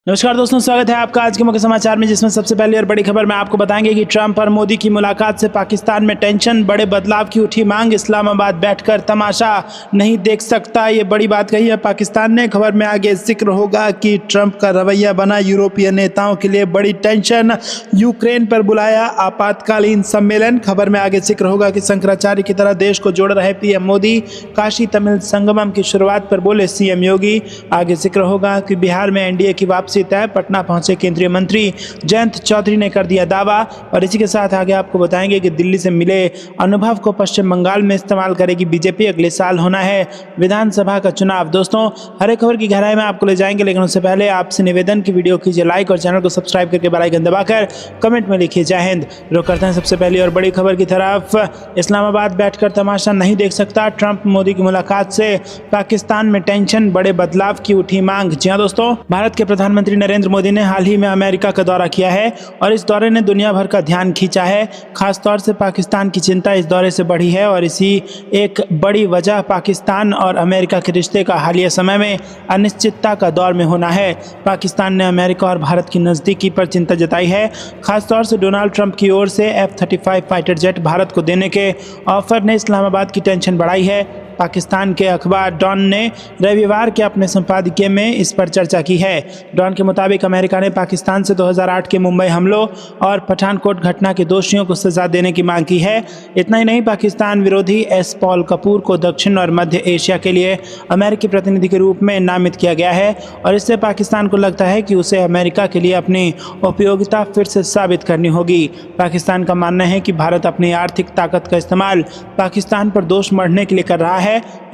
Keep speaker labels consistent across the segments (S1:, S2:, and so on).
S1: नमस्कार दोस्तों, स्वागत है आपका आज के मुख्य समाचार में, जिसमें सबसे पहले और बड़ी खबर में आपको बताएंगे कि ट्रंप और मोदी की मुलाकात से पाकिस्तान में टेंशन, बड़े बदलाव की उठी मांग, इस्लामाबाद बैठकर तमाशा नहीं देख सकता, ये बड़ी बात कही है पाकिस्तान ने। खबर में आगे जिक्र होगा कि ट्रंप का रवैया बना यूरोपीय नेताओं के लिए बड़ी टेंशन, यूक्रेन पर बुलाया आपातकालीन सम्मेलन। खबर में आगे जिक्र होगा कि शंकराचार्य की तरह देश को जोड़ रहे पीएम मोदी, काशी तमिल संगमम की शुरुआत पर बोले सीएम योगी। आगे जिक्र होगा कि बिहार में एनडीए की वापसी तय, पटना पहुंचे केंद्रीय मंत्री जयंत चौधरी ने कर दिया दावा। और इसी के साथ आगे आपको बताएंगे कि दिल्ली से मिले अनुभव को पश्चिम बंगाल में इस्तेमाल करेगी बीजेपी, अगले साल होना है विधानसभा का चुनाव। दोस्तों, हर एक खबर की गहराई में आपको ले जाएंगे, लेकिन उससे पहले आपसे निवेदन की वीडियो कीजिए लाइक और चैनल को सब्सक्राइब करके बेल आइकन दबाकर कमेंट में लिखिए जय हिंद। रुक करते हैं सबसे पहले और बड़ी खबर की तरफ। इस्लामाबाद बैठकर तमाशा नहीं देख सकता, ट्रंप मोदी की मुलाकात से पाकिस्तान में टेंशन, बड़े बदलाव की उठी मांग। जी हाँ दोस्तों, भारत के प्रधानमंत्री नरेंद्र मोदी ने हाल ही में अमेरिका का दौरा किया है और इस दौरे ने दुनिया भर का ध्यान खींचा है। खासतौर से पाकिस्तान की चिंता इस दौरे से बढ़ी है और इसी एक बड़ी वजह पाकिस्तान और अमेरिका के रिश्ते का हालिया समय में अनिश्चितता का दौर में होना है। पाकिस्तान ने अमेरिका और भारत की नज़दीकी पर चिंता जताई है। खासतौर से डोनाल्ड ट्रंप की ओर से F-35 फाइटर जेट भारत को देने के ऑफर ने इस्लामाबाद की टेंशन बढ़ाई है। पाकिस्तान के अखबार डॉन ने रविवार के अपने संपादकीय में इस पर चर्चा की है। डॉन के मुताबिक अमेरिका ने पाकिस्तान से 2008 के मुंबई हमलों और पठानकोट घटना के दोषियों को सजा देने की मांग की है। इतना ही नहीं, पाकिस्तान विरोधी एस पॉल कपूर को दक्षिण और मध्य एशिया के लिए अमेरिकी प्रतिनिधि के रूप में नामित किया गया है और इससे पाकिस्तान को लगता है कि उसे अमेरिका के लिए अपनी उपयोगिता फिर से साबित करनी होगी। पाकिस्तान का मानना है कि भारत अपनी आर्थिक ताकत का इस्तेमाल पाकिस्तान पर दोष मढ़ने के लिए कर रहा है।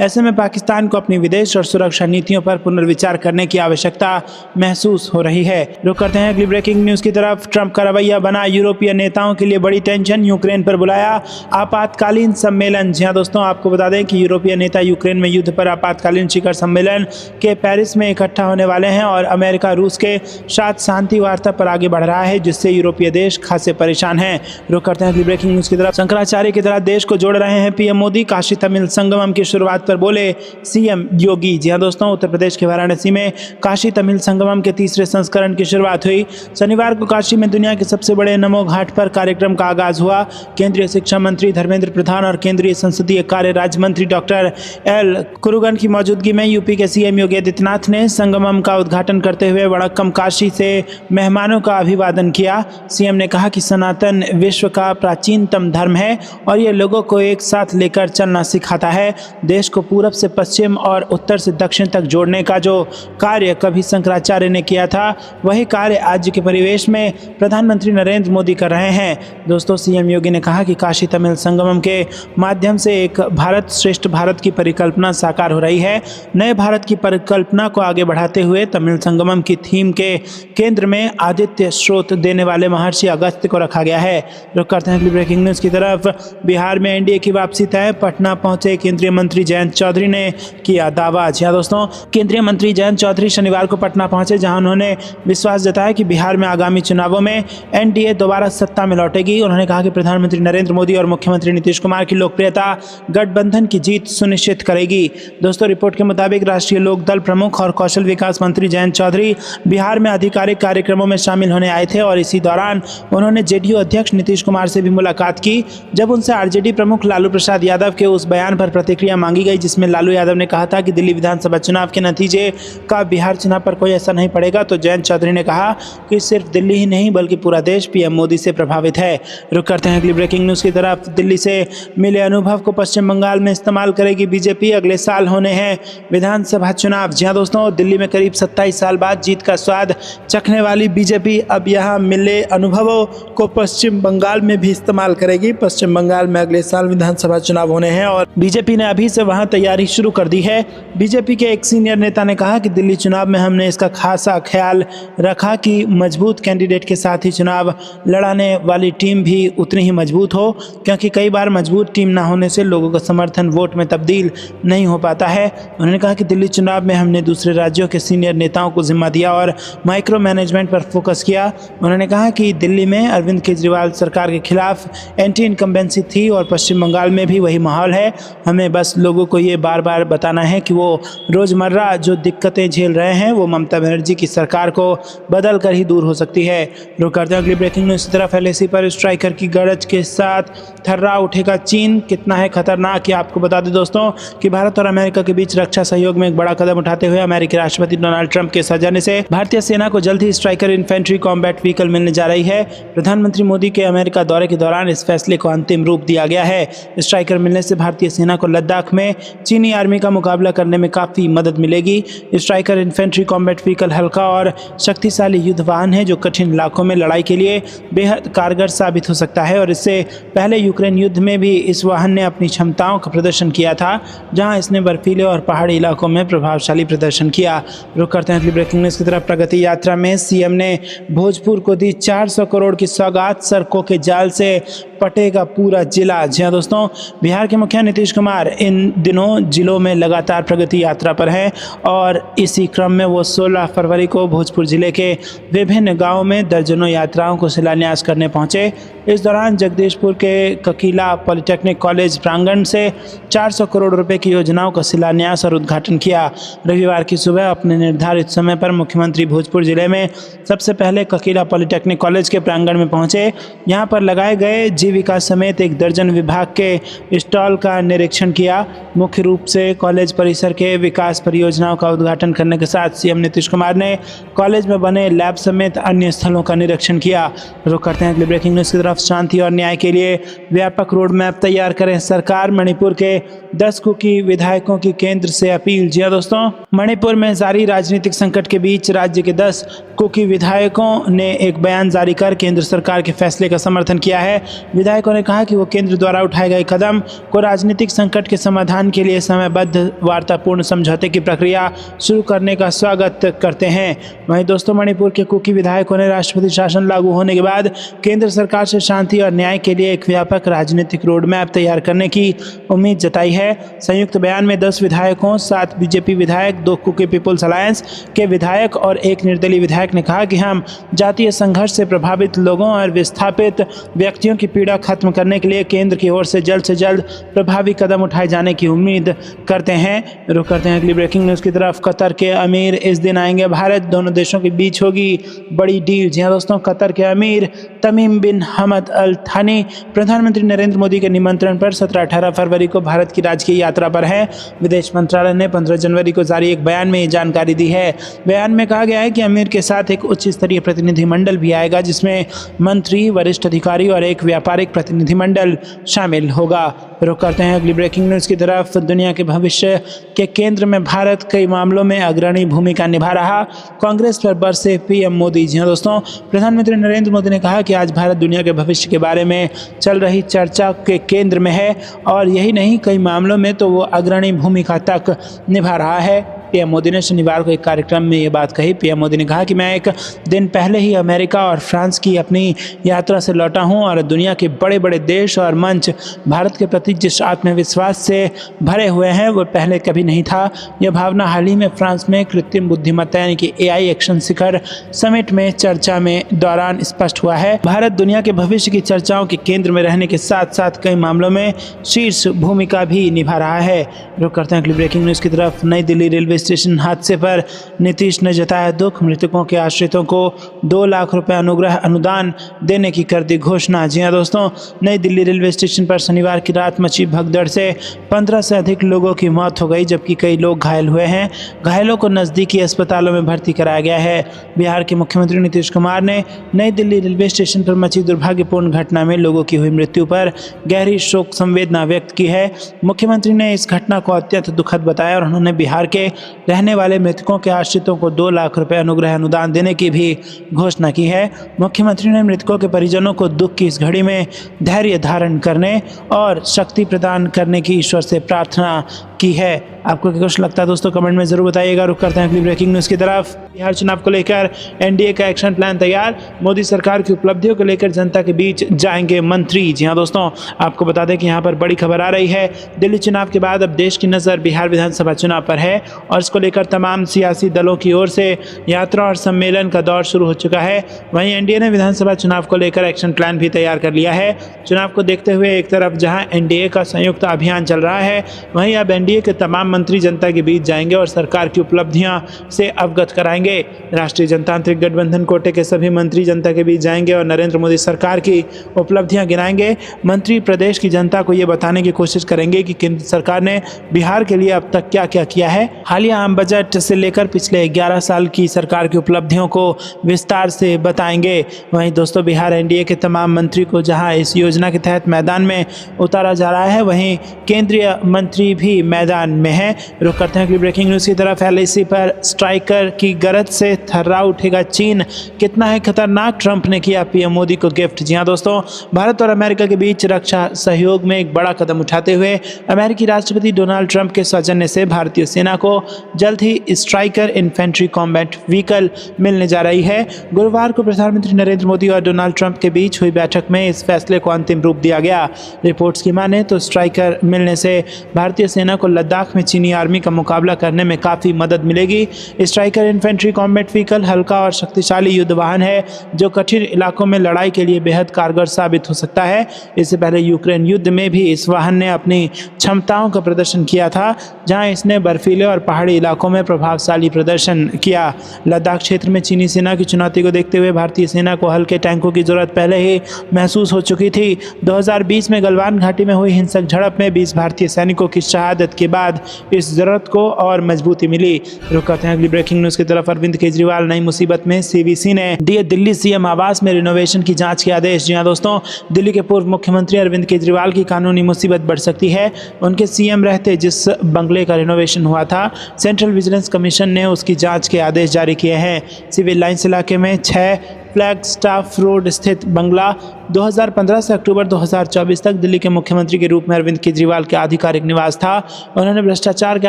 S1: ऐसे में पाकिस्तान को अपनी विदेश और सुरक्षा नीतियों पर पुनर्विचार करने की आवश्यकता महसूस हो रही है। रुक करते हैं अगली ब्रेकिंग न्यूज की तरफ। ट्रंप का रवैया बना यूरोपीय नेताओं के लिए बड़ी टेंशन, यूक्रेन पर बुलाया आपातकालीन सम्मेलन। जी हाँ दोस्तों, आपको बता दें कि यूरोपीय नेता यूक्रेन में युद्ध पर आपातकालीन शिखर सम्मेलन के पेरिस में इकट्ठा होने वाले हैं और अमेरिका रूस के साथ शांति वार्ता पर आगे बढ़ रहा है, जिससे यूरोपीय देश खासे परेशान हैं। रुक करते हैं अगली ब्रेकिंग न्यूज की तरफ। शंकराचार्य की तरह देश को जोड़ रहे हैं पीएम मोदी, काशी तमिल संगमम की शुरुआत पर बोले सीएम योगी। जी हां दोस्तों, उत्तर प्रदेश के वाराणसी में काशी तमिल संगमम के तीसरे संस्करण की शुरुआत हुई। शनिवार को काशी में दुनिया के सबसे बड़े नमो घाट पर कार्यक्रम का आगाज हुआ। केंद्रीय शिक्षा मंत्री धर्मेंद्र प्रधान और केंद्रीय संसदीय कार्य राज्य मंत्री डॉक्टर एल कुरुगन की मौजूदगी में यूपी के सीएम योगी आदित्यनाथ ने संगमम का उद्घाटन करते हुए वड़क्कम काशी से मेहमानों का अभिवादन किया। सीएम ने कहा कि सनातन विश्व का प्राचीनतम धर्म है और ये लोगों को एक साथ लेकर चलना सिखाता है। देश को पूरब से पश्चिम और उत्तर से दक्षिण तक जोड़ने का जो कार्य कभी शंकराचार्य ने किया था, वही कार्य आज के परिवेश में प्रधानमंत्री नरेंद्र मोदी कर रहे हैं। दोस्तों, सीएम योगी ने कहा कि काशी तमिल संगमम के माध्यम से एक भारत श्रेष्ठ भारत की परिकल्पना साकार हो रही है। नए भारत की परिकल्पना को आगे बढ़ाते हुए तमिल संगमम की थीम के केंद्र में आदित्य स्रोत देने वाले महर्षि अगस्त्य को रखा गया है। रुक करते हैं अगली ब्रेकिंग न्यूज की तरफ। बिहार में एनडीए की वापसी तय, पटना पहुंचे केंद्रीय मंत्री जयंत चौधरी ने किया दावा। जी हाँ दोस्तों, केंद्रीय मंत्री जयंत चौधरी शनिवार को पटना पहुंचे, जहां उन्होंने विश्वास जताया कि बिहार में आगामी चुनावों में एनडीए दोबारा सत्ता में लौटेगी। उन्होंने कहा कि प्रधानमंत्री नरेंद्र मोदी और मुख्यमंत्री नीतीश कुमार की लोकप्रियता गठबंधन की जीत सुनिश्चित करेगी। दोस्तों, रिपोर्ट के मुताबिक राष्ट्रीय लोक दल प्रमुख और कौशल विकास मंत्री जयंत चौधरी बिहार में आधिकारिक कार्यक्रमों में शामिल होने आए थे और इसी दौरान उन्होंने जेडीयू अध्यक्ष नीतीश कुमार से भी मुलाकात की। जब उनसे आरजेडी प्रमुख लालू प्रसाद यादव के उस बयान पर प्रतिक्रिया मांगी गई जिसमें लालू यादव ने कहा था कि दिल्ली विधानसभा चुनाव के नतीजे का बिहार चुनाव पर कोई असर नहीं पड़ेगा, तो जयंत चौधरी ने कहा कि सिर्फ दिल्ली ही नहीं बल्कि पूरा देश पीएम मोदी से प्रभावित है। रुक करते हैं अगली ब्रेकिंग न्यूज की तरफ। दिल्ली से मिले अनुभव को पश्चिम बंगाल में इस्तेमाल करेगी बीजेपी, अगले साल होने हैं विधानसभा चुनाव। जी हाँ दोस्तों, दिल्ली में करीब 27 साल बाद जीत का स्वाद चखने वाली बीजेपी अब यहाँ मिले अनुभवों को पश्चिम बंगाल में भी इस्तेमाल करेगी। पश्चिम बंगाल में अगले साल विधानसभा चुनाव होने हैं और बीजेपी ने अभी से वहां तैयारी शुरू कर दी है। बीजेपी के एक सीनियर नेता ने कहा कि दिल्ली चुनाव में हमने इसका खासा ख्याल रखा कि मजबूत कैंडिडेट के साथ ही चुनाव लड़ाने वाली टीम भी उतनी ही मजबूत हो, क्योंकि कई बार मजबूत टीम ना होने से लोगों का समर्थन वोट में तब्दील नहीं हो पाता है। उन्होंने कहा कि दिल्ली चुनाव में हमने दूसरे राज्यों के सीनियर नेताओं को जिम्मा दिया और माइक्रो मैनेजमेंट पर फोकस किया। उन्होंने कहा कि दिल्ली में अरविंद केजरीवाल सरकार के खिलाफ एंटी इनकम्बेंसी थी और पश्चिम बंगाल में भी वही माहौल है। हमें बस लोगों को ये बार बार बताना है कि वो रोज़मर्रा जो दिक्कतें झेल रहे हैं वो ममता बनर्जी की सरकार को बदल कर ही दूर हो सकती है। रुक करते हैं अगली ब्रेकिंग न्यूज़ की तरफ। LAC पर स्ट्राइकर की गरज के साथ थर्रा उठेगा चीन, कितना है खतरनाक। ये आपको बता दें दोस्तों कि भारत और अमेरिका के बीच रक्षा सहयोग में एक बड़ा कदम उठाते हुए अमेरिकी राष्ट्रपति डोनाल्ड ट्रंप के सौजन्य से भारतीय सेना को जल्द ही स्ट्राइकर इन्फेंट्री कॉम्बैट व्हीकल मिलने जा रही है। प्रधानमंत्री मोदी के अमेरिका दौरे के दौरान इस फैसले को अंतिम रूप दिया गया है। स्ट्राइकर मिलने से भारतीय सेना को लद्दाख में चीनी आर्मी का मुकाबला करने में काफी मदद मिलेगी। स्ट्राइकर इन्फेंट्री कॉम्बैट व्हीकल हल्का और शक्तिशाली युद्ध वाहन है जो कठिन इलाकों में लड़ाई के लिए बेहद कारगर साबित हो सकता है और इससे पहले यूक्रेन युद्ध में भी इस वाहन ने अपनी क्षमताओं का प्रदर्शन किया था, जहां इसने बर्फीले और पहाड़ी इलाकों में प्रभावशाली प्रदर्शन किया। रुक करते हैं अगली ब्रेकिंग न्यूज़ की तरफ। प्रगति यात्रा में सीएम ने भोजपुर को दी 400 करोड़ की सौगात, सड़कों के जाल से पटेगा पूरा जिला। जी हाँ दोस्तों, बिहार के मुखिया नीतीश कुमार इन दिनों जिलों में लगातार प्रगति यात्रा पर हैं और इसी क्रम में वो 16 फरवरी को भोजपुर जिले के विभिन्न गांवों में दर्जनों यात्राओं को शिलान्यास करने पहुंचे। इस दौरान जगदीशपुर के ककीला पॉलिटेक्निक कॉलेज प्रांगण से 400 करोड़ रुपए की योजनाओं का शिलान्यास और उद्घाटन किया। रविवार की सुबह अपने निर्धारित समय पर मुख्यमंत्री भोजपुर जिले में सबसे पहले ककीला पॉलिटेक्निक कॉलेज के प्रांगण में पहुंचे। यहां पर लगाए गए जीविका समेत एक दर्जन विभाग के स्टॉल का निरीक्षण किया। मुख्य रूप से कॉलेज परिसर के विकास परियोजनाओं का उद्घाटन करने के साथ सीएम नीतीश कुमार ने कॉलेज में बने लैब समेत अन्य स्थलों का निरीक्षण किया। रुक करते हैं अगली ब्रेकिंग न्यूज़ की तरफ। शांति और न्याय के लिए व्यापक रोड मैप तैयार करें सरकार, मणिपुर के 10 कुकी विधायकों की केंद्र से अपील। जी दोस्तों, मणिपुर में जारी राजनीतिक संकट के बीच राज्य के 10 कुकी विधायकों ने एक बयान जारी कर केंद्र सरकार के फैसले का समर्थन किया है। विधायकों ने कहा कि वो केंद्र द्वारा उठाए गए कदम को राजनीतिक संकट के समाधान के लिए समयबद्ध वार्तापूर्ण समझौते की प्रक्रिया शुरू करने का स्वागत करते हैं। वहीं दोस्तों, मणिपुर के कुकी विधायकों ने राष्ट्रपति शासन लागू होने के बाद केंद्र सरकार से शांति और न्याय के लिए एक व्यापक राजनीतिक रोड मैप तैयार करने की उम्मीद जताई है। संयुक्त बयान में 10 विधायकों, 7 बीजेपी विधायक, 2 कुकी पीपुल्स अलायंस के विधायक और 1 निर्दलीय विधायक ने कहा कि हम जातीय संघर्ष से प्रभावित लोगों और विस्थापित व्यक्तियों की पीड़ा खत्म करने के लिए केंद्र की ओर से जल्द प्रभावी कदम उठाए जाने की उम्मीद करते हैं। रुक करते हैं अगली ब्रेकिंग न्यूज़ की तरफ। कतर के अमीर इस दिन आएंगे भारत, दोनों देशों के बीच होगी बड़ी डील। जी हाँ दोस्तों, कतर के अमीर तमीम बिन हमद अल थानी प्रधानमंत्री नरेंद्र मोदी के निमंत्रण पर 17-18 फरवरी को भारत की राजकीय यात्रा पर हैं। विदेश मंत्रालय ने 15 जनवरी को जारी एक बयान में ये जानकारी दी है। बयान में कहा गया है कि अमीर के साथ एक उच्च स्तरीय प्रतिनिधिमंडल भी आएगा, जिसमें मंत्री, वरिष्ठ अधिकारी और एक व्यापारिक प्रतिनिधिमंडल शामिल होगा। रुक करते हैं अगली ब्रेकिंग न्यूज़ की तरफ। दुनिया के भविष्य के केंद्र में भारत कई मामलों में अग्रणी भूमिका निभा रहा, कांग्रेस पर बरसे पीएम मोदी। जी हाँ दोस्तों, प्रधानमंत्री नरेंद्र मोदी ने कहा कि आज भारत दुनिया के भविष्य के बारे में चल रही चर्चा के केंद्र में है और यही नहीं, कई मामलों में तो वो अग्रणी भूमिका तक निभा रहा है। पीएम मोदी ने शनिवार को एक कार्यक्रम में ये बात कही। पीएम मोदी ने कहा कि मैं एक दिन पहले ही अमेरिका और फ्रांस की अपनी यात्रा से लौटा हूं और दुनिया के बड़े बड़े देश और मंच भारत के प्रति जिस आत्मविश्वास से भरे हुए हैं वो पहले कभी नहीं था। यह भावना हाल ही में फ्रांस में कृत्रिम बुद्धिमत्ता यानी कि AI एक्शन शिखर समिट में चर्चा में दौरान स्पष्ट हुआ है। भारत दुनिया के भविष्य की चर्चाओं के केंद्र में रहने के साथ साथ कई मामलों में शीर्ष भूमिका भी निभा रहा है। रुक करते हैं अगली ब्रेकिंग न्यूज़ की तरफ। नई दिल्ली रेलवे स्टेशन हादसे पर नीतीश ने जताया दुख, मृतकों के आश्रितों को 2 लाख रुपए अनुग्रह अनुदान देने की कर दी घोषणा। जी हाँ दोस्तों, नई दिल्ली रेलवे स्टेशन पर शनिवार की रात मची भगदड़ से 15 से अधिक लोगों की मौत हो गई, जबकि कई लोग घायल हुए हैं। घायलों को नज़दीकी अस्पतालों में भर्ती कराया गया है। बिहार के मुख्यमंत्री नीतीश कुमार ने नई दिल्ली रेलवे स्टेशन पर मची दुर्भाग्यपूर्ण घटना में लोगों की हुई मृत्यु पर गहरी शोक संवेदना व्यक्त की है। मुख्यमंत्री ने इस घटना को अत्यंत दुखद बताया और उन्होंने बिहार के रहने वाले मृतकों के आश्रितों को 2 लाख रुपए अनुग्रह अनुदान देने की भी घोषणा की है। मुख्यमंत्री ने मृतकों के परिजनों को दुख की इस घड़ी में धैर्य धारण करने और शक्ति प्रदान करने की ईश्वर से प्रार्थना की है। आपको क्या कुछ लगता है दोस्तों, कमेंट में जरूर बताइएगा। रुक करते हैं अगली ब्रेकिंग न्यूज़ की तरफ। बिहार चुनाव को लेकर एनडीए का एक्शन प्लान तैयार, मोदी सरकार की उपलब्धियों को लेकर जनता के बीच जाएंगे मंत्री। जी हाँ दोस्तों, आपको बता दें कि यहाँ पर बड़ी खबर आ रही है। दिल्ली चुनाव के बाद अब देश की नज़र बिहार विधानसभा चुनाव पर है और इसको लेकर तमाम सियासी दलों की ओर से यात्रा और सम्मेलन का दौर शुरू हो चुका है। वहीं एनडीए ने विधानसभा चुनाव को लेकर एक्शन प्लान भी तैयार कर लिया है। चुनाव को देखते हुए एक तरफ जहां एनडीए का संयुक्त अभियान चल रहा है, वहीं अब एनडीए के तमाम मंत्री जनता के बीच जाएंगे और सरकार की उपलब्धियां से अवगत कराएंगे। राष्ट्रीय जनतांत्रिक गठबंधन कोटे के सभी मंत्री जनता के बीच जाएंगे और नरेंद्र मोदी सरकार की उपलब्धियां गिनाएंगे। मंत्री प्रदेश की जनता को ये बताने की कोशिश करेंगे कि केंद्र सरकार ने बिहार के लिए अब तक क्या क्या किया है। हालिया आम बजट से लेकर पिछले 11 साल की सरकार की उपलब्धियों को विस्तार से बताएंगे। वहीं दोस्तों, बिहार एनडीए के तमाम मंत्री को जहां इस योजना के तहत मैदान में उतारा जा रहा है, वहीं केंद्रीय मंत्री भी मैदान में हैं। रुक करते हैं अगली ब्रेकिंग न्यूज़ की तरफ। एलआईसी पर स्ट्राइकर की गरज से थर्रा उठेगा चीन, कितना है खतरनाक, ट्रंप ने किया पीएम मोदी को गिफ्ट। जी हां दोस्तों, भारत और अमेरिका के बीच रक्षा सहयोग में एक बड़ा कदम उठाते हुए अमेरिकी राष्ट्रपति डोनाल्ड ट्रंप के सौजन्य से भारतीय सेना को जल्द ही स्ट्राइकर इन्फेंट्री कॉम्बैट व्हीकल मिलने जा रही है। गुरुवार को प्रधानमंत्री नरेंद्र मोदी और डोनाल्ड ट्रंप के बीच हुई बैठक में इस फैसले को अंतिम रूप दिया गया। रिपोर्ट्स की माने तो स्ट्राइकर मिलने से भारतीय सेना को लद्दाख में चीनी आर्मी का मुकाबला करने में काफ़ी मदद मिलेगी। स्ट्राइकर इन्फेंट्री कॉम्बैट व्हीकल हल्का और शक्तिशाली युद्ध वाहन है जो कठिन इलाकों में लड़ाई के लिए बेहद कारगर साबित हो सकता है। इससे पहले यूक्रेन युद्ध में भी इस वाहन ने अपनी क्षमताओं का प्रदर्शन किया था, जहां इसने बर्फीले और पहाड़ी इलाकों में प्रभावशाली प्रदर्शन किया। लद्दाख क्षेत्र में चीनी सेना की चुनौती को देखते हुए भारतीय सेना को हल्के टैंकों की जरूरत पहले ही महसूस हो चुकी थी। 2020 में गलवान घाटी में हुई हिंसक झड़प में 20 भारतीय सैनिकों की शहादत के बाद इस जरूरत को और मजबूती मिली। रुक करते हैं अगली ब्रेकिंग न्यूज़ की तरफ। अरविंद केजरीवाल नई मुसीबत में, सीवीसी ने दिए दिल्ली सीएम आवास में रिनोवेशन की जांच के आदेश। जी हां दोस्तों, दिल्ली के पूर्व मुख्यमंत्री अरविंद केजरीवाल की कानूनी मुसीबत बढ़ सकती है। उनके सीएम रहते जिस बंगले का रिनोवेशन हुआ था, सेंट्रल विजिलेंस कमीशन ने उसकी जांच के आदेश जारी किए हैं। सिविल लाइंस इलाके में 6 फ्लैगस्टाफ रोड स्थित बंगला 2015 से अक्टूबर 2024 तक दिल्ली के मुख्यमंत्री के रूप में अरविंद केजरीवाल का आधिकारिक निवास था। उन्होंने भ्रष्टाचार के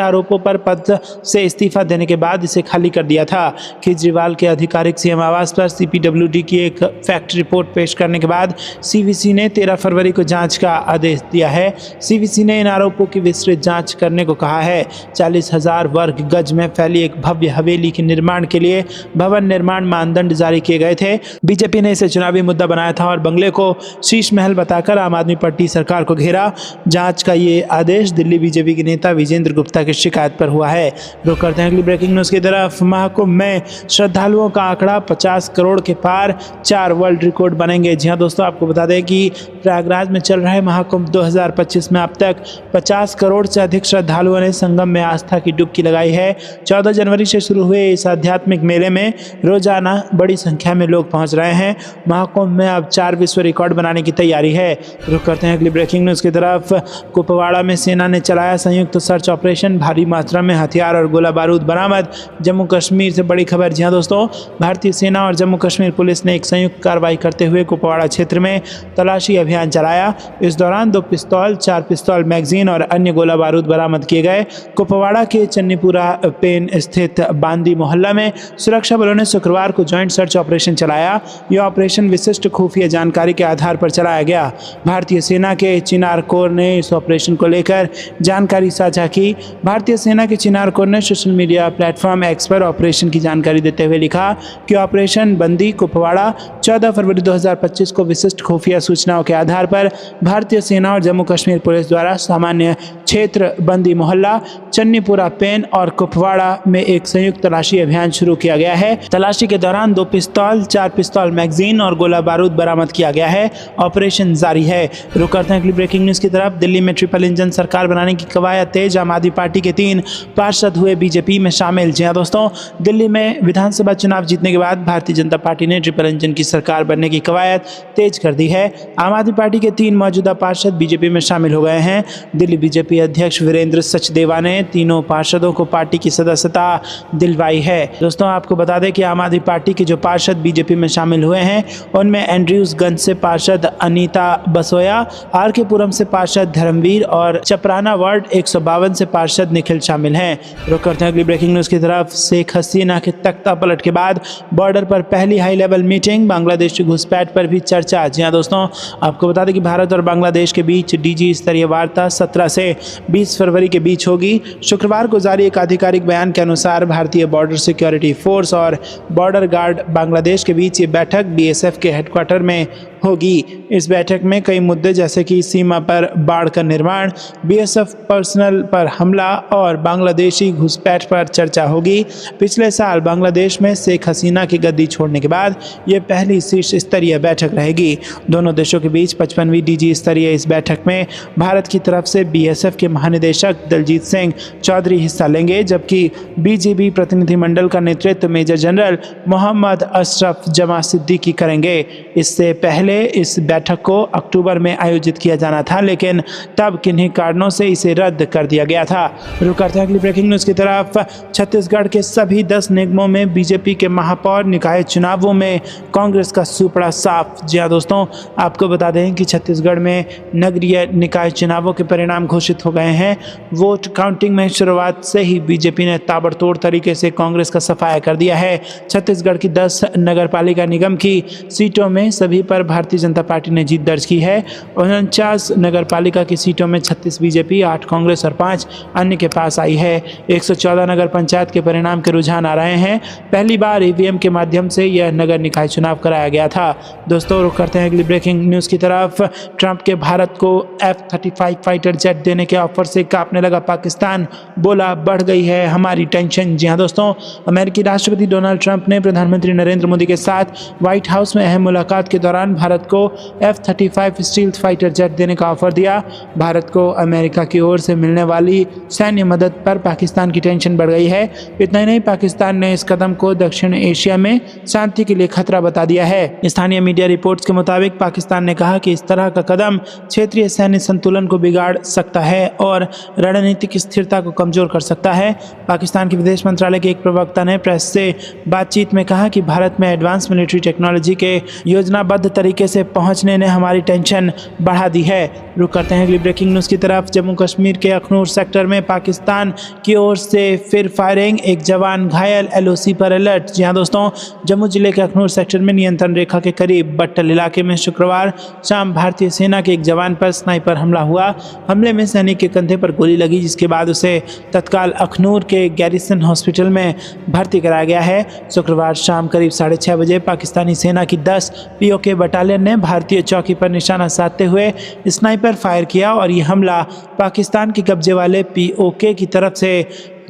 S1: आरोपों पर पद से इस्तीफा देने के बाद इसे खाली कर दिया था। केजरीवाल के आधिकारिक सीएम आवास पर सीपीडब्ल्यूडी की एक फैक्ट रिपोर्ट पेश करने के बाद सीवीसी ने 13 फरवरी को जांच का आदेश दिया है। सीवीसी ने इन आरोपों की विस्तृत जांच करने को कहा है। 40,000 वर्ग गज में फैली एक भव्य हवेली के निर्माण के लिए भवन निर्माण मानदंड जारी किए गए थे। बीजेपी ने इसे चुनावी मुद्दा बनाया था और बंगले को शीश महल बताकर आम आदमी पार्टी सरकार को घेरा। जांच का ये आदेश दिल्ली बीजेपी के नेता विजेंद्र गुप्ता की शिकायत पर हुआ है। रुक करते हैं अगली ब्रेकिंग न्यूज़ की तरफ। महाकुंभ में श्रद्धालुओं का आंकड़ा 50 करोड़ के पार, 4 वर्ल्ड रिकॉर्ड बनेंगे। जी हाँ दोस्तों, आपको बता दें कि प्रयागराज में चल रहे महाकुंभ 2025 में अब तक 50 करोड़ से अधिक श्रद्धालुओं ने संगम में आस्था की डुबकी लगाई है। 14 जनवरी से शुरू हुए इस आध्यात्मिक मेले में रोजाना बड़ी संख्या में लोग पहुंच रहे हैं। महाकुंभ में अब 4 विश्व रिकॉर्ड बनाने की तैयारी है। रुक करते हैं अगली ब्रेकिंग न्यूज़ की तरफ। कुपवाड़ा में सेना ने चलाया संयुक्त सर्च ऑपरेशन, भारी मात्रा में हथियार और गोला बारूद बरामद। जम्मू कश्मीर से बड़ी खबर। जी हाँ दोस्तों, भारतीय सेना और जम्मू कश्मीर पुलिस ने एक संयुक्त कार्रवाई करते हुए कुपवाड़ा क्षेत्र में तलाशी अभियान चलाया। इस दौरान 2 पिस्तौल, 4 पिस्तौल मैगजीन और अन्य गोला बारूद बरामद किए गए। कुपवाड़ा के चन्नीपुरा पेन स्थित बांदी मोहल्ला में सुरक्षा बलों ने शुक्रवार को ज्वाइंट सर्च ऑपरेशन चलाया। यह ऑपरेशन विशिष्ट खुफिया जानकारी के आधार पर चलाया गया। भारतीय सेना के चिनार कोर ने इस ऑपरेशन को लेकर जानकारी साझा की। भारतीय सेना के चिनार कोर ने सोशल मीडिया प्लेटफॉर्म एक्स पर ऑपरेशन की जानकारी देते हुए लिखा कि ऑपरेशन बंदी कुपवाड़ा 14 फरवरी 2025 को विशिष्ट खुफिया सूचनाओं के आधार पर भारतीय सेना और जम्मू कश्मीर पुलिस द्वारा सामान्य क्षेत्र बंदी मोहल्ला, चन्नीपुरा पेन और कुपवाड़ा में एक संयुक्त तलाशी अभियान शुरू किया गया है। तलाशी के दौरान 2 पिस्तौल, 4 पिस्तौल मैगजीन और गोला बारूद बरामद किया गया है। ऑपरेशन जारी है। रुक करते हैं अगली ब्रेकिंग न्यूज़ की तरफ। दिल्ली में ट्रिपल इंजन सरकार बनाने की कवायद तेज, आम आदमी पार्टी के 3 पार्षद हुए बीजेपी में शामिल। जी हाँ दोस्तों, दिल्ली में विधानसभा चुनाव जीतने के बाद भारतीय जनता पार्टी ने ट्रिपल इंजन की सरकार बनने की कवायद तेज कर दी है। आम आदमी पार्टी के 3 मौजूदा पार्षद बीजेपी में शामिल हो गए हैं। दिल्ली बीजेपी अध्यक्ष वीरेंद्र सचदेवा ने तीनों पार्षदों को पार्टी की सदस्यता दिलवाई है। दोस्तों, आपको बता दें कि आम आदमी पार्टी के जो पार्षद बीजेपी में शामिल हुए हैं उनमें एंड्रयूजगंज से पार्षद अनीता बसोया, आरके पुरम से पार्षद धर्मवीर और चपराना वार्ड 152 से पार्षद निखिल शामिल हैं। रुक करते हैं अगली ब्रेकिंग न्यूज़ की तरफ। शेख हसीना के तख्ता पलट के बाद बॉर्डर पर पहली हाई लेवल मीटिंग, बांग्लादेश की घुसपैठ पर भी चर्चा। जी हाँ दोस्तों, आपको बता दें कि भारत और बांग्लादेश के बीच डीजी स्तरीय वार्ता 17 से 20 फरवरी के बीच होगी। शुक्रवार को जारी एक आधिकारिक बयान के अनुसार भारतीय बॉर्डर सिक्योरिटी फोर्स और बॉर्डर गार्ड बांग्लादेश के बीच ये बैठक बीएसएफ के हेडक्वार्टर में होगी। इस बैठक में कई मुद्दे जैसे कि सीमा पर बाढ़ का निर्माण, बीएसएफ पर्सनल पर हमला और बांग्लादेशी घुसपैठ पर चर्चा होगी। पिछले साल बांग्लादेश में शेख हसीना की गद्दी छोड़ने के बाद ये पहली शीर्ष स्तरीय बैठक रहेगी। दोनों देशों के बीच 55वीं डीजी स्तरीय इस बैठक में भारत की तरफ से बीएसएफ के महानिदेशक दलजीत सिंह चौधरी हिस्सा लेंगे, जबकि बीजीबी प्रतिनिधिमंडल का नेतृत्व मेजर जनरल मोहम्मद अशरफ जमा सिद्दीकी करेंगे। इससे पहले इस बैठक को अक्टूबर में आयोजित किया जाना था, लेकिन तब किन्हीं कारणों से इसे रद्द कर दिया गया था। रुक करते हैं अगली ब्रेकिंग न्यूज़ की तरफ। छत्तीसगढ़ के सभी 10 निगमों में बीजेपी के महापौर निकाय चुनावों में कांग्रेस का सुपड़ा साफ। जी हाँ दोस्तों, आपको बता दें कि छत्तीसगढ़ में नगरीय निकाय चुनावों के परिणाम घोषित हो गए हैं। वोट काउंटिंग में शुरुआत से ही बीजेपी ने ताबड़तोड़ तरीके से कांग्रेस का सफाया कर दिया है। छत्तीसगढ़ की 10 नगरपालिका निगम की सीटों में सभी पर भारतीय जनता पार्टी ने जीत दर्ज की है। 49 नगरपालिका की सीटों में 36 बीजेपी, 8 कांग्रेस और 5 अन्य के पास आई है। 114 नगर पंचायत के परिणाम के रुझान आ रहे हैं। पहली बार ईवीएम के माध्यम से यह नगर निकाय चुनाव कराया गया था। दोस्तों रुक करते हैं अगली ब्रेकिंग न्यूज़ की तरफ। ट्रंप के भारत को F-35 फाइटर जेट देने के ऑफर से कांपने लगा पाकिस्तान, बोला बढ़ गई है हमारी टेंशन। जी हाँ दोस्तों, अमेरिकी राष्ट्रपति डोनाल्ड ट्रंप ने प्रधानमंत्री नरेंद्र मोदी के साथ व्हाइट हाउस में अहम मुलाकात के दौरान भारत को F-35 स्टील्थ फाइटर जेट देने का ऑफर दिया। भारत को अमेरिका की ओर से मिलने वाली सैन्य मदद पर पाकिस्तान की टेंशन बढ़ गई है। इतना ही नहीं, पाकिस्तान ने इस कदम को दक्षिण एशिया में शांति के लिए खतरा बता दिया है। स्थानीय मीडिया रिपोर्ट्स के मुताबिक पाकिस्तान ने कहा कि इस तरह का कदम क्षेत्रीय सैन्य संतुलन को बिगाड़ सकता है और रणनीतिक स्थिरता को कमजोर कर सकता है। पाकिस्तान के विदेश मंत्रालय के एक प्रवक्ता ने प्रेस से बातचीत में कहा कि भारत में एडवांस मिलिट्री टेक्नोलॉजी के योजनाबद्ध तरीके से पहुंचने ने हमारी टेंशन बढ़ा दी है। रुक करते हैं अगली ब्रेकिंग न्यूज़ की तरफ। जम्मू कश्मीर के अखनूर सेक्टर में पाकिस्तान की ओर से फिर फायरिंग, एक जवान घायल, LOC पर अलर्ट। जी हाँ दोस्तों, जम्मू जिले के अखनूर सेक्टर में नियंत्रण रेखा के करीब बट्टल इलाके में शुक्रवार शाम भारतीय सेना के एक जवान पर स्नाइपर हमला हुआ। हमले में सैनिक के कंधे पर गोली लगी, जिसके बाद उसे तत्काल अखनूर के गैरिसन हॉस्पिटल में भर्ती कराया गया है। शुक्रवार शाम करीब 6:30 बजे पाकिस्तानी सेना की 10 POK बटालियन ने भारतीय चौकी पर निशाना साधते हुए स्नाइपर फायर किया और ये हमला पाकिस्तान के कब्जे वाले POK की तरफ से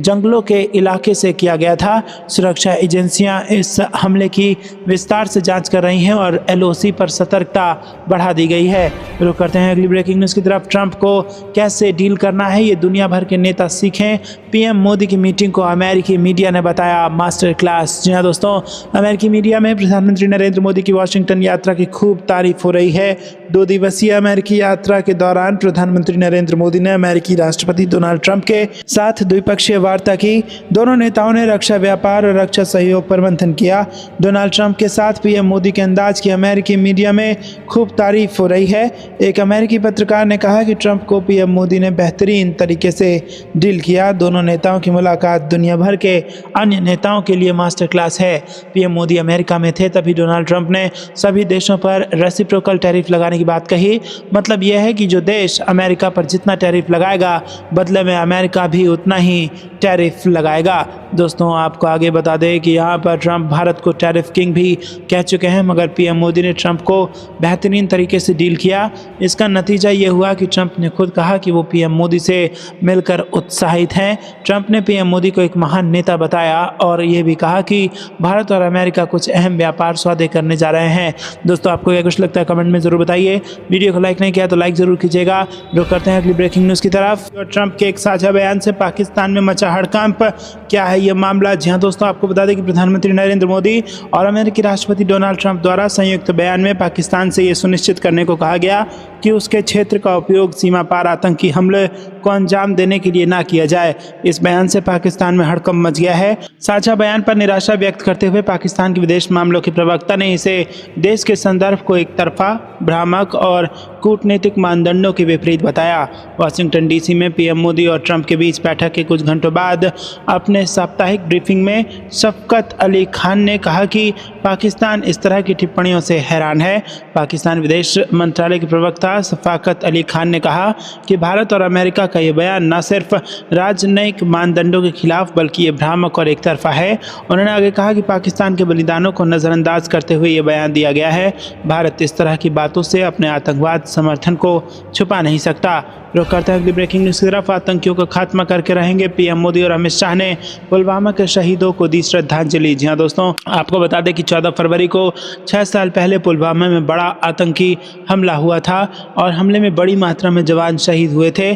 S1: जंगलों के इलाके से किया गया था। सुरक्षा एजेंसियां इस हमले की विस्तार से जांच कर रही हैं और LOC पर सतर्कता बढ़ा दी गई है। रुक करते हैं अगली ब्रेकिंग न्यूज़ की तरफ। ट्रंप को कैसे डील करना है ये दुनिया भर के नेता सीखें। PM मोदी की मीटिंग को अमेरिकी मीडिया ने बताया मास्टर क्लास। जी हाँ दोस्तों, अमेरिकी मीडिया में प्रधानमंत्री नरेंद्र मोदी की वाशिंगटन यात्रा की खूब तारीफ हो रही है। 2 दिवसीय अमेरिकी यात्रा के दौरान प्रधानमंत्री नरेंद्र मोदी ने अमेरिकी राष्ट्रपति डोनाल्ड ट्रंप के साथ द्विपक्षीय वार्ता की। दोनों नेताओं ने रक्षा व्यापार और रक्षा सहयोग पर मंथन किया। डोनाल्ड ट्रंप के साथ PM मोदी के अंदाज की अमेरिकी मीडिया में खूब तारीफ हो रही है। एक अमेरिकी पत्रकार ने कहा कि ट्रंप को PM मोदी ने बेहतरीन तरीके से डील किया। दोनों नेताओं की मुलाकात दुनिया भर के अन्य नेताओं के लिए मास्टर क्लास है। PM मोदी अमेरिका में थे तभी डोनाल्ड ट्रंप ने सभी देशों पर रेसिप्रोकल टैरिफ लगाने की बात कही। मतलब यह है कि जो देश अमेरिका पर जितना टैरिफ लगाएगा, बदले में अमेरिका भी उतना ही टैरिफ लगाएगा। दोस्तों आपको आगे बता दें कि यहाँ पर ट्रंप भारत को टैरिफ किंग भी कह चुके हैं, मगर PM मोदी ने ट्रंप को बेहतरीन तरीके से डील किया। इसका नतीजा ये हुआ कि ट्रंप ने खुद कहा कि वो PM मोदी से मिलकर उत्साहित हैं। ट्रंप ने PM मोदी को एक महान नेता बताया और ये भी कहा कि भारत और अमेरिका कुछ अहम व्यापार सौदे करने जा रहे हैं। दोस्तों आपको क्या कुछ लगता है कमेंट में ज़रूर बताइए। वीडियो को लाइक नहीं किया तो लाइक ज़रूर कीजिएगा। रुक करते हैं अगली ब्रेकिंग न्यूज़ की तरफ। ट्रंप के एक साझा बयान से पाकिस्तान में मचा हड़कंप, क्या है ये मामला? जी हाँ दोस्तों, आपको बता दें कि प्रधानमंत्री नरेंद्र मोदी और अमेरिकी राष्ट्रपति डोनाल्ड ट्रंप द्वारा संयुक्त बयान में पाकिस्तान से ये सुनिश्चित करने को कहा गया कि उसके क्षेत्र का उपयोग सीमा पार आतंकी हमले को अंजाम देने के लिए ना किया जाए। इस बयान से पाकिस्तान में हड़कंप मच गया है। साझा बयान पर निराशा व्यक्त करते हुए पाकिस्तान के विदेश मामलों के प्रवक्ता ने इसे देश के संदर्भ को एक तरफा, भ्रामक और कूटनीतिक मानदंडों के विपरीत बताया। वाशिंगटन DC में PM मोदी और ट्रंप के बीच बैठक के कुछ घंटों बाद अपने साप्ताहिक ब्रीफिंग में शफकत अली खान ने कहा कि पाकिस्तान इस तरह की टिप्पणियों से हैरान है। पाकिस्तान विदेश मंत्रालय के प्रवक्ता शफाकत अली खान ने कहा कि भारत और अमेरिका का ये बयान न सिर्फ राजनयिक मानदंडों के खिलाफ बल्कि ये भ्रामक और एक तरफा है। उन्होंने आगे कहा कि पाकिस्तान के बलिदानों को नज़रअंदाज करते हुए ये बयान दिया गया है। भारत इस तरह की बातों से अपने आतंकवाद समर्थन को छुपा नहीं सकता। रुख करते हैं अगली ब्रेकिंग न्यूज़ की तरफ। आतंकियों का खात्मा करके रहेंगे, पीएम मोदी और अमित शाह ने पुलवामा के शहीदों को दी श्रद्धांजलि। जी हाँ दोस्तों, आपको बता दें कि 14 फरवरी को 6 साल पहले पुलवामा में बड़ा आतंकी हमला हुआ था और हमले में बड़ी मात्रा में जवान शहीद हुए थे।